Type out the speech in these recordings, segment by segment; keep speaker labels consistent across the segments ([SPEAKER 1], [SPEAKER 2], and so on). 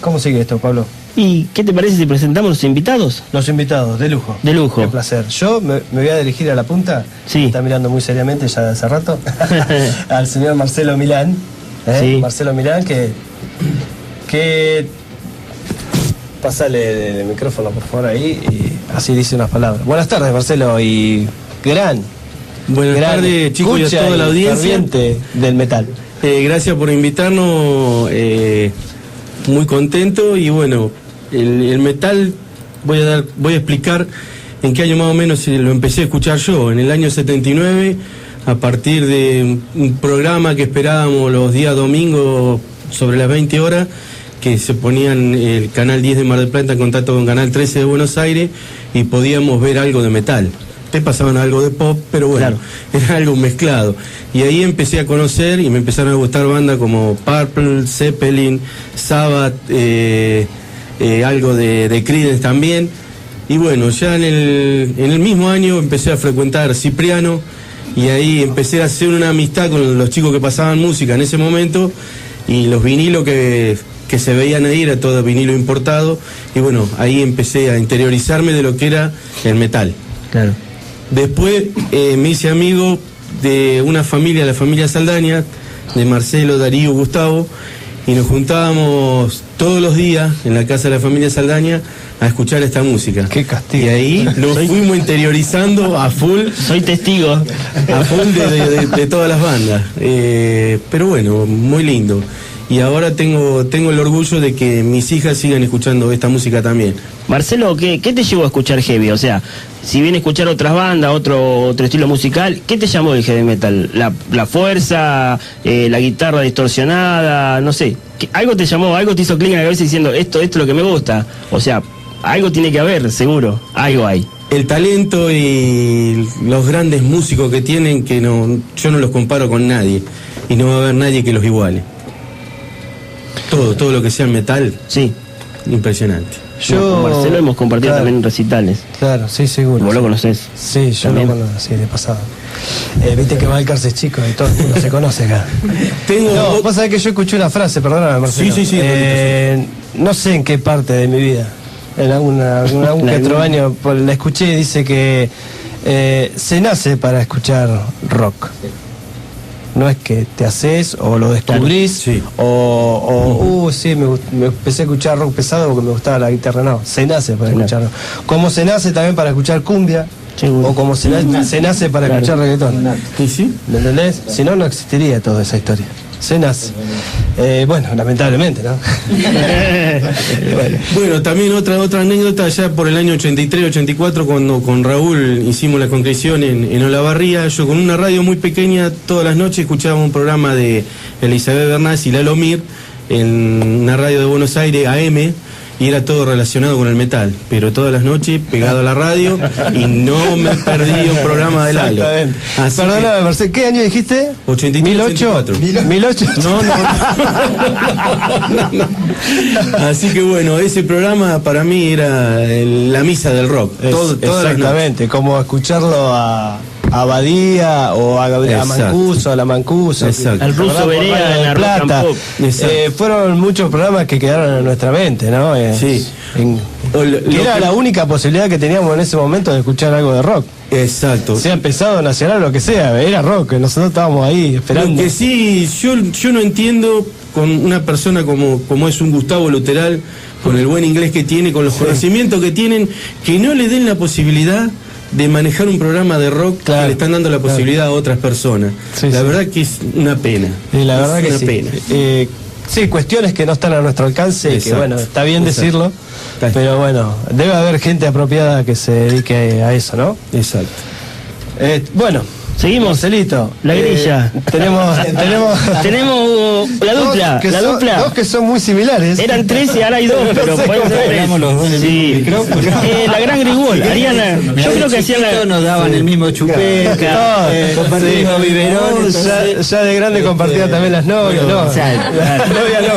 [SPEAKER 1] ¿Cómo sigue esto, Pablo?
[SPEAKER 2] ¿Y qué te parece si presentamos los invitados?
[SPEAKER 1] Los invitados, de lujo.
[SPEAKER 2] De lujo.
[SPEAKER 1] Qué placer. Yo me voy a dirigir a la punta.
[SPEAKER 2] Sí.
[SPEAKER 1] Está mirando muy seriamente ya de hace rato. Al señor Marcelo Milán.
[SPEAKER 2] Sí.
[SPEAKER 1] Marcelo Milán, que pásale el micrófono, por favor, ahí. Y así dice unas palabras. Buenas tardes, Marcelo. Y
[SPEAKER 3] Buenas tardes, chicos, y a toda la audiencia
[SPEAKER 1] del metal.
[SPEAKER 3] Gracias por invitarnos. Muy contento. Y bueno, el metal, voy a explicar en qué año más o menos lo empecé a escuchar yo. En el año 79, a partir de un programa que esperábamos los días domingos sobre las 20 horas, que se ponían el Canal 10 de Mar del Plata en contacto con Canal 13 de Buenos Aires, y podíamos ver algo de metal. Te pasaban algo de pop, pero bueno, claro, era algo mezclado. Y ahí empecé a conocer y me empezaron a gustar bandas como Purple, Zeppelin, Sabbath, algo de Creedence también. Y bueno, ya en el mismo año empecé a frecuentar Cipriano, y ahí empecé a hacer una amistad con los chicos que pasaban música en ese momento, y los vinilos que se veían ahí era todo vinilo importado, y bueno, ahí empecé a interiorizarme de lo que era el metal.
[SPEAKER 2] Claro.
[SPEAKER 3] Después me hice amigo de una familia, la familia Saldaña, de Marcelo, Darío, Gustavo, y nos juntábamos todos los días en la casa de la familia Saldaña a escuchar esta música.
[SPEAKER 1] ¡Qué castigo!
[SPEAKER 3] Y ahí nos fuimos interiorizando a full.
[SPEAKER 2] Soy testigo.
[SPEAKER 3] A full de todas las bandas. Pero bueno, muy lindo. Y ahora tengo el orgullo de que mis hijas sigan escuchando esta música también.
[SPEAKER 2] Marcelo, ¿qué te llevó a escuchar heavy? O sea, si bien escuchar otras bandas, otro estilo musical, ¿qué te llamó del heavy metal? ¿La fuerza, la guitarra distorsionada? No sé, algo te llamó, algo te hizo clic en la cabeza diciendo esto es lo que me gusta. O sea, algo tiene que haber, seguro, algo hay.
[SPEAKER 3] El talento y los grandes músicos que tienen, que yo no los comparo con nadie, y no va a haber nadie que los iguale. Todo lo que sea metal,
[SPEAKER 2] sí,
[SPEAKER 3] impresionante.
[SPEAKER 2] Con Marcelo hemos compartido también recitales.
[SPEAKER 1] Claro, sí, seguro.
[SPEAKER 2] ¿Vos lo conocés?
[SPEAKER 1] Sí, yo lo conozco, sí, de pasado. Viste que Valcarce es chico y todo el mundo se conoce acá. No, vos sabés que yo escuché una frase, perdóname, Marcelo.
[SPEAKER 3] Sí.
[SPEAKER 1] No sé en qué parte de mi vida, en algún que otro año, la escuché y dice que se nace para escuchar rock. No es que te haces o lo descubrís,
[SPEAKER 3] claro, sí.
[SPEAKER 1] Me empecé a escuchar rock pesado porque me gustaba la guitarra. No, se nace para escucharlo. Como se nace también para escuchar cumbia, o como se nace para escuchar reggaetón.
[SPEAKER 3] ¿Sí?
[SPEAKER 1] ¿Me entendés? Si no, no existiría toda esa historia. Se nace. Bueno, lamentablemente, ¿no?
[SPEAKER 3] Bueno, también otra anécdota, ya por el año 83, 84, cuando con Raúl hicimos la concreción en Olavarría, yo con una radio muy pequeña, todas las noches escuchaba un programa de Elizabeth Bernás y Lalo Mir, en una radio de Buenos Aires, AM, y era todo relacionado con el metal, pero todas las noches pegado a la radio, y no me perdí un programa de Lalo.
[SPEAKER 1] Perdóname, Marcelo, ¿qué año dijiste?
[SPEAKER 3] 83, 84.
[SPEAKER 1] ¿1008?
[SPEAKER 3] No. Así que bueno, ese programa para mí era la misa del rock.
[SPEAKER 1] Exactamente, como escucharlo a Badía o a Mancuso, a la Mancuso,
[SPEAKER 2] al Ruso Berea,
[SPEAKER 1] en La Plata. Fueron muchos programas que quedaron en nuestra mente, ¿no?
[SPEAKER 3] Sí.
[SPEAKER 1] Que era la única posibilidad que teníamos en ese momento de escuchar algo de rock.
[SPEAKER 3] Exacto.
[SPEAKER 1] Sea pesado, nacional, lo que sea, era rock, nosotros estábamos ahí esperando.
[SPEAKER 3] Lo que sí, yo no entiendo con una persona como es un Gustavo Luteral, con el buen inglés que tiene, con los conocimientos que tienen, que no le den la posibilidad de manejar un programa de rock, que le están dando la posibilidad a otras personas. La verdad que es una pena.
[SPEAKER 1] La verdad que
[SPEAKER 3] es
[SPEAKER 1] sí.
[SPEAKER 3] Una pena.
[SPEAKER 1] Sí, cuestiones que no están a nuestro alcance, que bueno, está bien decirlo, pero bueno, debe haber gente apropiada que se dedique a eso, ¿no?
[SPEAKER 3] Exacto.
[SPEAKER 1] Bueno, seguimos, Marcelito.
[SPEAKER 2] La grilla.
[SPEAKER 1] Tenemos
[SPEAKER 2] la dupla.
[SPEAKER 1] Dos que son muy similares.
[SPEAKER 2] Eran tres y ahora hay dos, pero pueden ser tres. Sí. La gran Grigol, Ariana. Yo creo que hacían
[SPEAKER 4] nos daban el mismo chupeca, compartían el mismo biberón.
[SPEAKER 1] Ya de grande compartían también las novias, ¿no? Las novias no.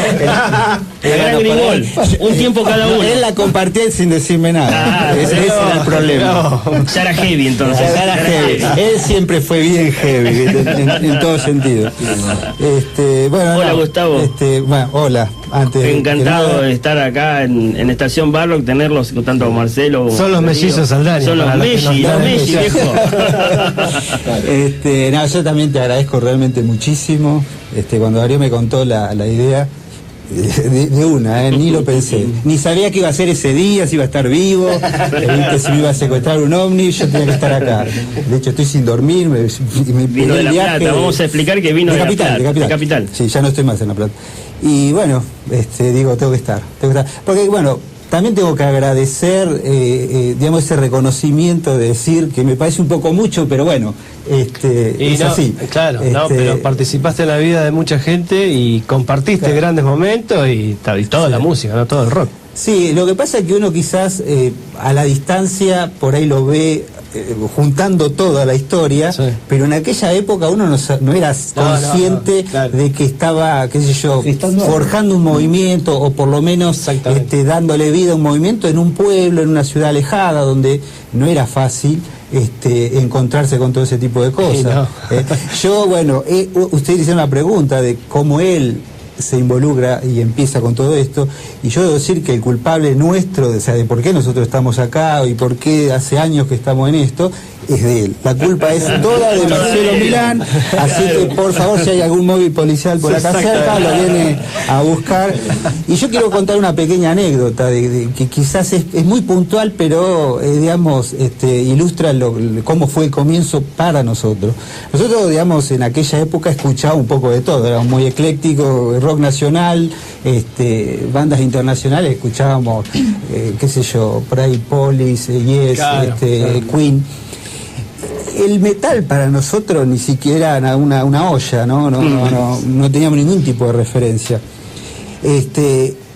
[SPEAKER 2] La gran Grigol, un tiempo cada uno.
[SPEAKER 4] Él la compartía sin decirme nada. Ese era el problema.
[SPEAKER 2] Ya era heavy entonces.
[SPEAKER 4] Ya era heavy. Él siempre fue bien heavy, en todo sentido. Bueno,
[SPEAKER 2] hola, Gustavo.
[SPEAKER 4] Bueno, hola.
[SPEAKER 2] Encantado de estar acá en Estación Barrock, tenerlos tanto como Marcelo.
[SPEAKER 1] Son los mellizos Saldaña.
[SPEAKER 2] Son los Messi, viejo.
[SPEAKER 4] No, yo también te agradezco realmente muchísimo. Cuando Darío me contó la idea, de una, ni lo pensé, ni sabía que iba a ser ese día, si iba a estar vivo, que si me iba a secuestrar un ovni, yo tenía que estar acá. De hecho estoy sin dormir,
[SPEAKER 2] vino de La Plata, vamos a explicar que vino de Capital.
[SPEAKER 4] Sí, ya no estoy más en La Plata. Y bueno, digo, tengo que estar, porque bueno, también tengo que agradecer, digamos, ese reconocimiento de decir que me parece un poco mucho, pero bueno, es así.
[SPEAKER 1] Claro, pero participaste en la vida de mucha gente y compartiste grandes momentos y toda la música, no todo el rock.
[SPEAKER 4] Sí, lo que pasa es que uno quizás a la distancia por ahí lo ve juntando toda la historia, pero en aquella época uno no era consciente de que estaba, qué sé yo, forjando un movimiento o por lo menos dándole vida a un movimiento en un pueblo, en una ciudad alejada donde no era fácil encontrarse con todo ese tipo de cosas. Yo, bueno, usted hizo una pregunta de cómo él se involucra y empieza con todo esto, y yo debo decir que el culpable nuestro, o sea, de por qué nosotros estamos acá y por qué hace años que estamos en esto, es de él. La culpa es toda de Marcelo Milán, así que por favor, si hay algún móvil policial por acá cerca, lo viene a buscar. Y yo quiero contar una pequeña anécdota de que quizás es muy puntual, pero digamos, ilustra cómo fue el comienzo para nosotros. Nosotros, digamos, en aquella época escuchábamos un poco de todo, éramos muy eclécticos, rock nacional, bandas internacionales, escuchábamos, qué sé yo, por ahí Police, Yes, Queen. El metal para nosotros ni siquiera era una olla, no teníamos ningún tipo de referencia.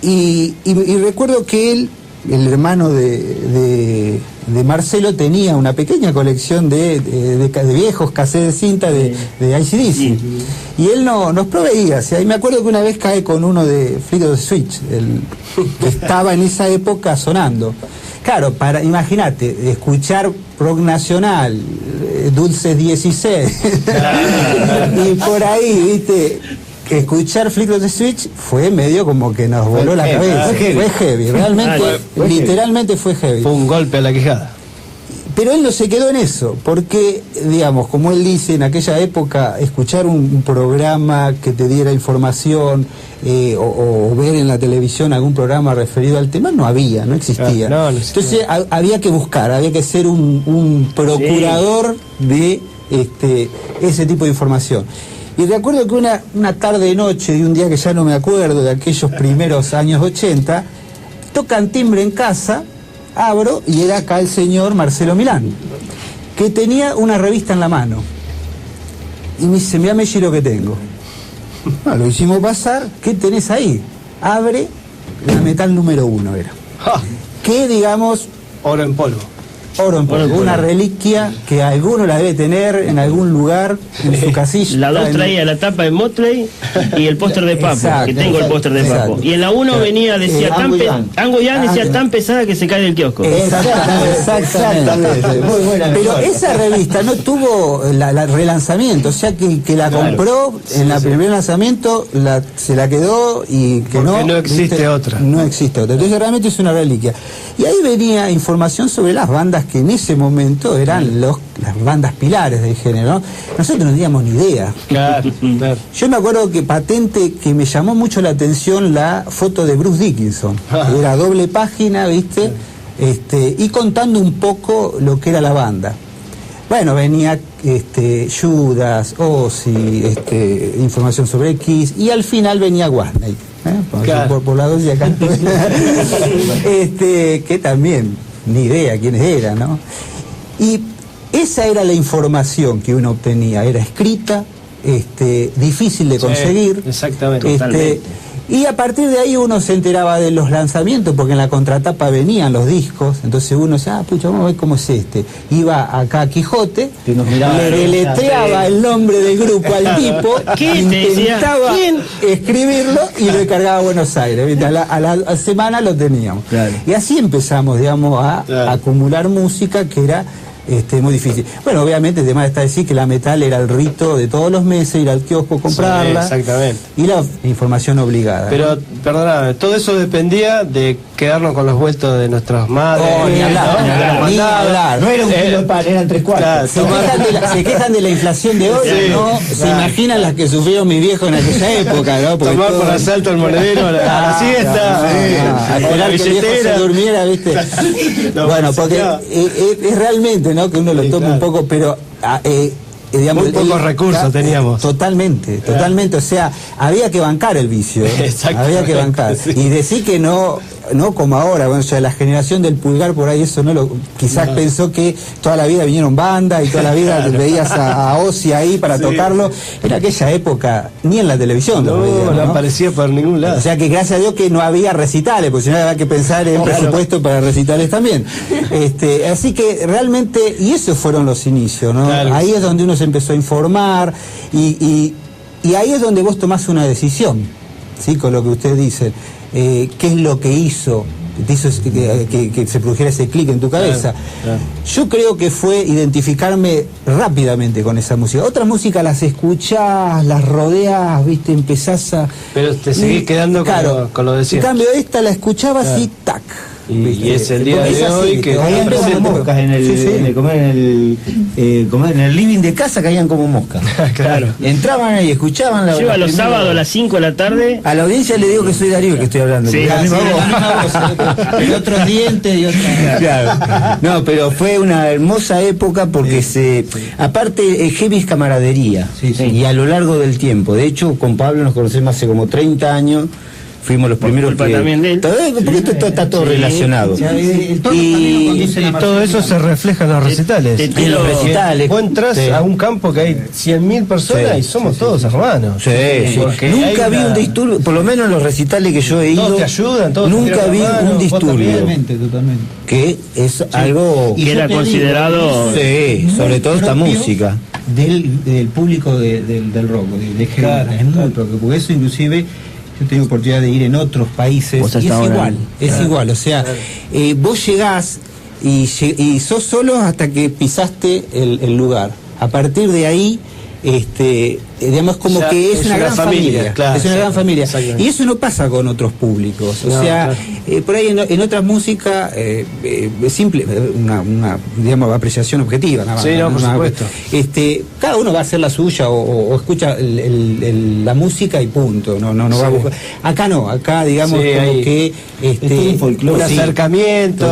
[SPEAKER 4] Y recuerdo que él, el hermano de Marcelo, tenía una pequeña colección de viejos cassettes de cinta de AC/DC. Y él nos proveía, y me acuerdo que una vez cae con uno de Flick of the Switch, que estaba en esa época sonando. Claro, imagínate, escuchar rock nacional, Dulces 16, y por ahí, viste, que escuchar Flick of the Switch fue medio como que nos voló la cabeza. Fue heavy, realmente, literalmente fue heavy.
[SPEAKER 1] Fue un golpe a la quijada.
[SPEAKER 4] Pero él no se quedó en eso, porque, digamos, como él dice, en aquella época, escuchar un programa que te diera información o ver en la televisión algún programa referido al tema, no existía. No existía. Entonces había que buscar, había que ser un procurador de ese tipo de información. Y recuerdo que una tarde-noche de un día que ya no me acuerdo, de aquellos primeros años 80, tocan timbre en casa. Abro y era acá el señor Marcelo Milán, que tenía una revista en la mano. Y me dice, mirá, Messi, lo que tengo. Lo hicimos pasar. ¿Qué tenés ahí? Abre la Metal número 1, era. Que, digamos...
[SPEAKER 1] Oro en polvo.
[SPEAKER 4] Una reliquia que alguno la debe tener en algún lugar en su casilla.
[SPEAKER 2] La 2 traía la tapa de Motley y el póster de Papo, que tengo el póster de Papo. Y en la 1 venía, decía, Ango Yang decía, tan pesada que se cae del kiosco.
[SPEAKER 4] Exactamente. Muy buena. Pero esa revista no tuvo la relanzamiento, o sea que el que la compró en el primer lanzamiento se la quedó y que
[SPEAKER 1] no existe otra.
[SPEAKER 4] No existe otra. Entonces realmente es una reliquia. Y ahí venía información sobre las bandas que en ese momento eran las bandas pilares del género, ¿no? Nosotros no teníamos ni idea.
[SPEAKER 1] Claro.
[SPEAKER 4] Yo me acuerdo que patente que me llamó mucho la atención la foto de Bruce Dickinson. Era doble página, ¿viste? Y contando un poco lo que era la banda. Bueno, venía Judas, Ozzy, información sobre Kiss, y al final venía Whitesnake, por la dos y acá. Que también ni idea quiénes eran, ¿no? Y esa era la información que uno obtenía, era escrita, difícil de conseguir.
[SPEAKER 1] Exactamente.
[SPEAKER 4] Y a partir de ahí uno se enteraba de los lanzamientos, porque en la contratapa venían los discos, entonces uno decía, pucha, vamos a ver cómo es este. Iba acá a Quijote, le deletreaba el nombre del grupo al tipo, intentaba escribirlo y lo cargaba a Buenos Aires. A la semana lo teníamos. Claro. Y así empezamos, digamos, a acumular música que era muy difícil. Bueno, obviamente, además está decir que la Metal era el rito de todos los meses, ir al kiosco, comprarla.
[SPEAKER 1] Sí, exactamente.
[SPEAKER 4] Y la información obligada.
[SPEAKER 1] Pero, perdóname, todo eso dependía de quedarnos con los vueltos de nuestras madres.
[SPEAKER 4] Ni hablar.
[SPEAKER 5] No era un kilo de pan, eran 3 cuartos.
[SPEAKER 4] Se quejan de la inflación de hoy, ¿no? Se imaginan las que sufrieron mis viejos en aquella época, ¿no?
[SPEAKER 1] Porque tomar por asalto al monedero a la siesta,
[SPEAKER 4] a esperar que el viejo se durmiera, ¿viste? Bueno, porque es realmente, ¿no? Que uno lo tome un poco, pero digamos,
[SPEAKER 1] muy pocos recursos teníamos.
[SPEAKER 4] Totalmente. O sea, había que bancar el vicio, había que bancar. Sí. Y decir que no como ahora, bueno, o sea, la generación del Pulgar por ahí eso quizás pensó que toda la vida vinieron bandas y toda la vida veías a Ozzy ahí para tocarlo. En aquella época ni en la televisión
[SPEAKER 1] no aparecía por ningún lado.
[SPEAKER 4] O sea que gracias a Dios que no había recitales, porque si no había que pensar en presupuesto para recitales también. Así que realmente, y esos fueron los inicios, ¿no? Claro. Ahí es donde uno se empezó a informar y ahí es donde vos tomás una decisión, ¿sí? Con lo que usted dice. ¿Qué es lo que hizo que se produjera ese clic en tu cabeza? Claro. Yo creo que fue identificarme rápidamente con esa música. Otras músicas las escuchás, las rodeás, ¿viste? Empezás a...
[SPEAKER 1] Pero te seguís quedando con lo de siempre.
[SPEAKER 4] En cambio, esta la escuchabas y tac.
[SPEAKER 1] Y es el día de hoy que
[SPEAKER 5] caían como moscas en el living de casa, caían como moscas.
[SPEAKER 1] Claro.
[SPEAKER 5] Entraban ahí, escuchaban la.
[SPEAKER 2] Lleva los sábados a las 5 de la tarde.
[SPEAKER 5] A la audiencia le digo que soy Darío, que estoy hablando.
[SPEAKER 2] Sí,
[SPEAKER 5] la misma voz. Y otros dientes y otros. Claro. No, pero fue una hermosa época porque aparte heavy es camaradería. Y a lo largo del tiempo. De hecho, con Pablo nos conocemos hace como 30 años. Fuimos los primeros que...
[SPEAKER 2] también de él.
[SPEAKER 5] Porque esto está todo relacionado.
[SPEAKER 1] Y todo eso se refleja en los recitales.
[SPEAKER 5] En los recitales.
[SPEAKER 1] Vos entras a un campo que hay 100.000 personas y somos todos hermanos.
[SPEAKER 5] Nunca vi un disturbio, por lo menos en los recitales que yo he ido.
[SPEAKER 1] Todos te ayudan, todos
[SPEAKER 5] nunca vi un disturbio.
[SPEAKER 4] Totalmente.
[SPEAKER 5] Que es algo...
[SPEAKER 2] Que era considerado...
[SPEAKER 5] sobre todo esta música.
[SPEAKER 4] Del público del rock, de heavy. Es muy propio, porque eso inclusive... Yo tengo oportunidad de ir en otros países y es igual, o sea, vos llegás y sos solo hasta que pisaste el lugar. A partir de ahí, digamos como que es una gran familia, es una gran familia. Y eso no pasa con otros públicos, por ahí en otras músicas es simple, una digamos apreciación objetiva, nada más.
[SPEAKER 1] Por supuesto.
[SPEAKER 4] Cada uno va a hacer la suya o escucha la música y punto, no va a buscar. Acá no, acá digamos como que
[SPEAKER 1] un acercamiento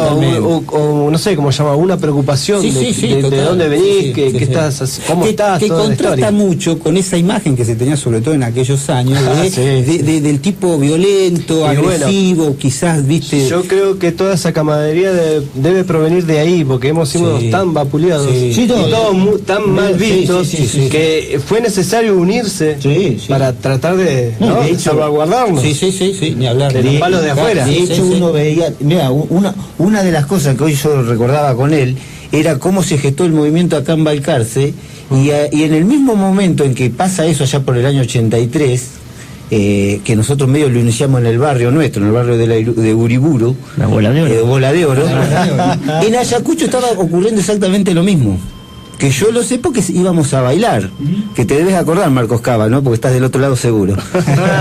[SPEAKER 1] o no sé cómo se llama, una preocupación de dónde venís, qué estás, cómo estás,
[SPEAKER 4] que contrasta mucho con esa imagen que se tenía sobre todo en aquellos años del tipo violento, agresivo, quizás, viste.
[SPEAKER 1] Yo creo que toda esa camaradería debe provenir de ahí, porque hemos sido tan vapuleados y todos tan mal vistos que fue necesario unirse para tratar de salvaguardarnos.
[SPEAKER 4] Ni hablar
[SPEAKER 1] de los palos de afuera.
[SPEAKER 5] De hecho, uno veía, mira, una de las cosas que hoy yo recordaba con él era cómo se gestó el movimiento acá en Balcarce. Y en el mismo momento en que pasa eso, allá por el año 83, que nosotros medio lo iniciamos en el barrio nuestro, en el barrio de Uriburu,
[SPEAKER 2] la Bola de Oro,
[SPEAKER 5] en Ayacucho estaba ocurriendo exactamente lo mismo. Que yo lo sé porque íbamos a bailar, que te debes acordar, Marcos Cava, ¿no? Porque estás del otro lado seguro.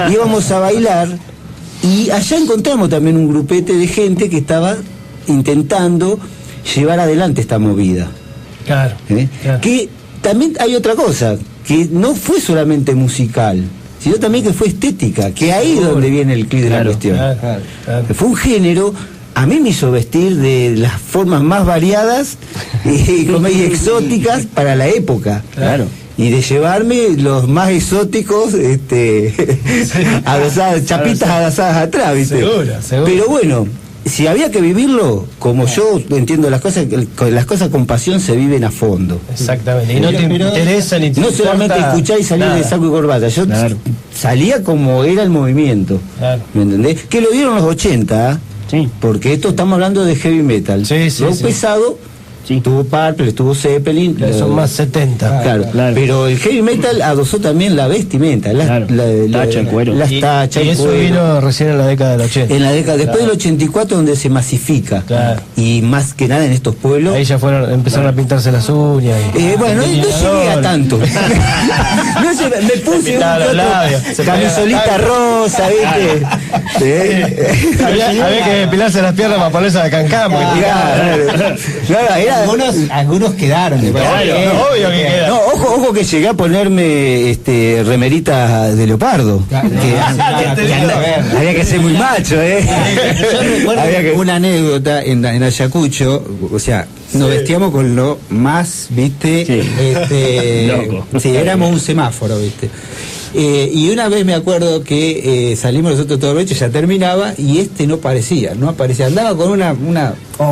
[SPEAKER 5] Íbamos a bailar y allá encontramos también un grupete de gente que estaba intentando llevar adelante esta movida.
[SPEAKER 1] Claro.
[SPEAKER 5] Que también hay otra cosa, que no fue solamente musical, sino también que fue estética, que ahí es donde viene el clic de la cuestión. Fue un género, a mí me hizo vestir de las formas más variadas y exóticas para la época. Y de llevarme los más exóticos, chapitas abrazadas atrás, ¿viste?
[SPEAKER 1] Seguro.
[SPEAKER 5] Pero bueno, si había que vivirlo, como yo entiendo las cosas con pasión se viven a fondo.
[SPEAKER 1] Exactamente. Y no te interesa ni te
[SPEAKER 5] no solamente escuchar y salir de saco y corbata. Yo salía como era el movimiento. Claro. ¿Me entendés? Que lo dieron los 80, sí. Porque esto estamos hablando de heavy metal.
[SPEAKER 1] Sí, sí,
[SPEAKER 5] rock pesado. Sí. Tuvo Purple, tuvo Zeppelin.
[SPEAKER 1] Son más 70.
[SPEAKER 5] Claro. Pero el heavy metal adosó también la vestimenta, las
[SPEAKER 2] tacha, el cuero.
[SPEAKER 5] Las tachas,
[SPEAKER 1] y eso cuero. Vino recién en la década del 80.
[SPEAKER 5] En la década, después del 84, donde se masifica. Claro. Y más que nada en estos pueblos.
[SPEAKER 1] Ahí ya empezaron a pintarse las uñas.
[SPEAKER 5] Bueno, no llegué a tanto. Me puse camisolita rosa, ¿viste?
[SPEAKER 1] Había que depilarse las piernas para ponerse a cancán.
[SPEAKER 4] Algunos quedaron.
[SPEAKER 1] Obvio que quedaron.
[SPEAKER 5] No, ojo que llegué a ponerme remeritas de leopardo. Había que ser muy macho,
[SPEAKER 4] Yo recuerdo una anécdota en Ayacucho, o sea, nos vestíamos con lo más, ¿viste?
[SPEAKER 2] Loco.
[SPEAKER 4] Sí, éramos un semáforo, ¿viste? Y una vez me acuerdo que salimos nosotros todo el hecho, ya terminaba, y no aparecía, andaba con una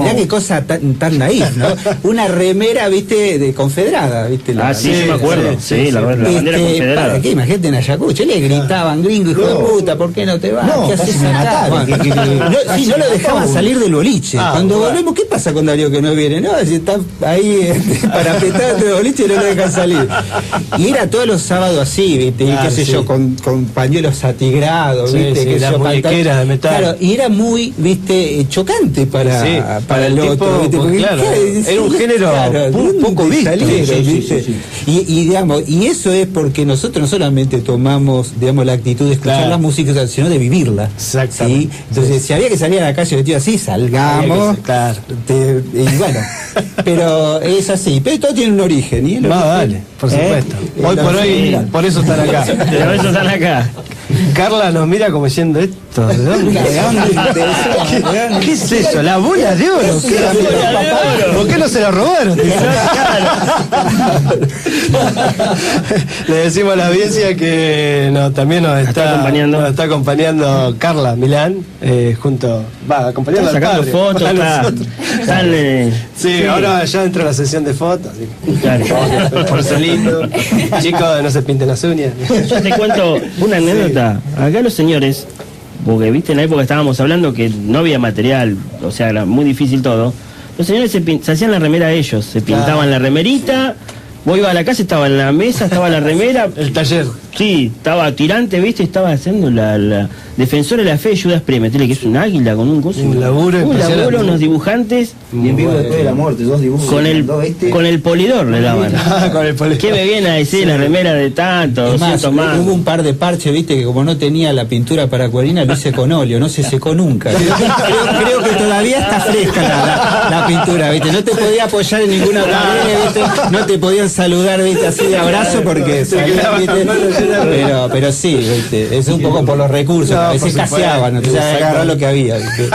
[SPEAKER 4] mirá qué cosa tan naif, ¿no? Una remera, ¿viste? De confederada, ¿viste?
[SPEAKER 2] Sí, yo me acuerdo, la bandera confederada.
[SPEAKER 4] ¿Para qué? Imagínate en Ayacucho, le gritaban, gringo, hijo de puta, ¿por qué no te vas? ¿Qué haces acá? No lo dejaban salir del boliche. Cuando volvemos, ¿qué pasa con Darío que no viene? No, si está ahí parapetado entre el boliche y no lo dejan salir. Y era todos los sábados así, ¿viste? Y qué sé yo, con pañuelos atigrados, ¿viste? Que
[SPEAKER 1] las muñequeras de metal.
[SPEAKER 4] Claro, y era muy, ¿viste? Chocante para el otro, ¿viste? Porque,
[SPEAKER 1] claro, era un género un poco visto.
[SPEAKER 4] Y digamos, y eso es porque nosotros no solamente tomamos, digamos, la actitud de escuchar la música, sino de vivirla.
[SPEAKER 1] Exactamente.
[SPEAKER 4] ¿Sí? Entonces, si había que salir a la calle vestido así, salgamos. Y bueno, pero es así. Pero todo tiene un origen. ¿Y
[SPEAKER 1] vale, por supuesto. Hoy por hoy, por eso están acá.
[SPEAKER 2] Por eso están acá.
[SPEAKER 1] Carla nos mira como diciendo esto. ¿De dónde? ¿Qué es eso? ¿La bola de oro? ¿Por qué no se la robaron? Le decimos a la audiencia que también nos está acompañando Carla Milán, acompañando
[SPEAKER 2] sacando fotos.
[SPEAKER 1] Sí, ahora ya entra la sesión de fotos. Por solito. Chicos, no se pinten las uñas.
[SPEAKER 2] Yo te cuento una anécdota. Acá los señores, porque viste en la época estábamos hablando que no había material, o sea, era muy difícil todo. Los señores se hacían la remera ellos, se pintaban la remerita. Vos ibas a la casa, estaba en la mesa, estaba la remera.
[SPEAKER 1] El taller.
[SPEAKER 2] Sí, estaba tirante, ¿viste? Estaba haciendo la Defensora de la Fe de Judas Priest, que es un águila con un coso.
[SPEAKER 1] Un laburo,
[SPEAKER 2] unos dibujantes.
[SPEAKER 5] Y en vivo después de la muerte, 2 dibujos.
[SPEAKER 2] Con el polidor le daban.
[SPEAKER 1] Con el polidor.
[SPEAKER 2] ¿Qué me viene a decir la remera de tanto?
[SPEAKER 4] Más, hubo un par de parches, ¿viste? Que como no tenía la pintura para acuarina, lo hice con óleo, no se secó nunca. Creo que todavía está fresca la pintura, ¿viste? No te podía apoyar en ninguna pared, ¿viste? No te podían saludar, ¿viste? Así de abrazo porque pero sí, ¿viste? Es un poco por los recursos, a veces escaseaban, entonces agarrar lo que había, ¿viste?